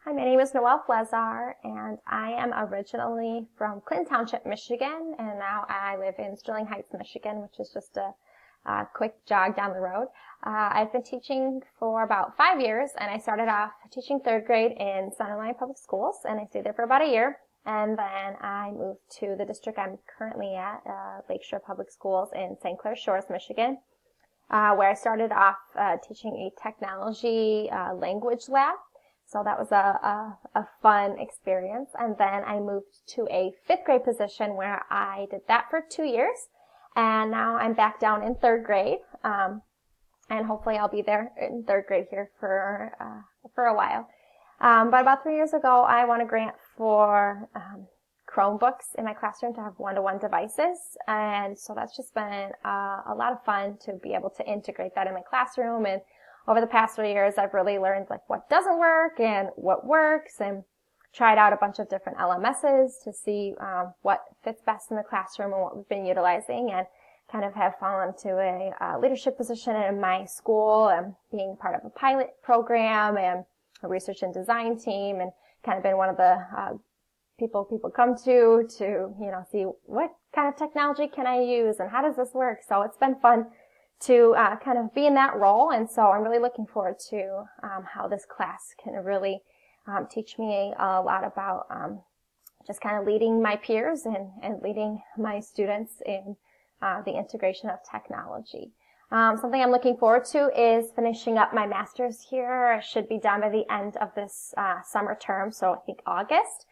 Hi, my name is Noelle Flezar, and I am originally from Clinton Township, Michigan, and now I live in Sterling Heights, Michigan, which is just a quick jog down the road. I've been teaching for about 5 years, and I started off teaching third grade in Sunderland Public Schools, and I stayed there for about a year, and then I moved to the district I'm currently at, Lakeshore Public Schools in St. Clair Shores, Michigan, where I started off teaching a technology language lab. So that was a fun experience. And then I moved to a fifth grade position where I did that for 2 years. And now I'm back down in third grade. And hopefully I'll be there in third grade here for a while. But about 3 years ago, I won a grant for Chromebooks in my classroom to have one-to-one devices. And so that's just been a lot of fun to be able to integrate that in my classroom. And over the past 3 years, I've really learned like what doesn't work and what works, and tried out a bunch of different LMSs to see what fits best in the classroom and what we've been utilizing, and kind of have fallen to a leadership position in my school and being part of a pilot program and a research and design team, and kind of been one of the people come to see what kind of technology can I use and how does this work. So it's been fun to kind of be in that role, and so I'm really looking forward to how this class can really teach me a lot about just kind of leading my peers and leading my students in the integration of technology. Something I'm looking forward to is finishing up my master's here. I should be done by the end of this summer term, so I think August.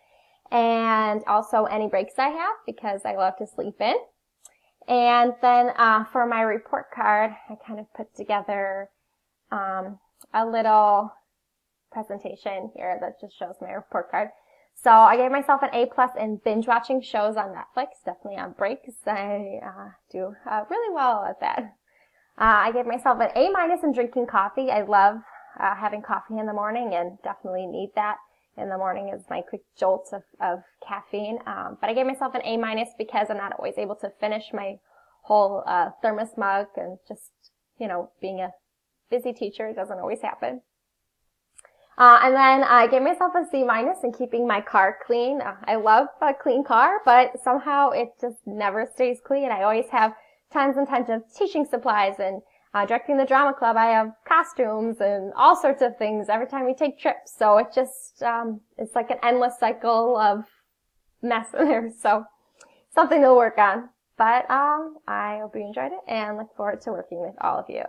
And also any breaks I have, because I love to sleep in. And then for my report card, I kind of put together a little presentation here that just shows my report card. So I gave myself an A+ in binge watching shows on Netflix, definitely on breaks. I do really well at that. I gave myself an A- in drinking coffee. I love having coffee in the morning and definitely need that in the morning as my quick jolts of caffeine. But I gave myself an A- because I'm not always able to finish my whole thermos mug, and just, being a busy teacher, it doesn't always happen. And then I gave myself a C- in keeping my car clean. I love a clean car, but somehow it just never stays clean. I always have tons and tons of teaching supplies, and directing the drama club, I have costumes and all sorts of things every time we take trips. So it just, it's like an endless cycle of mess in there. So something to work on. But I hope you enjoyed it and look forward to working with all of you.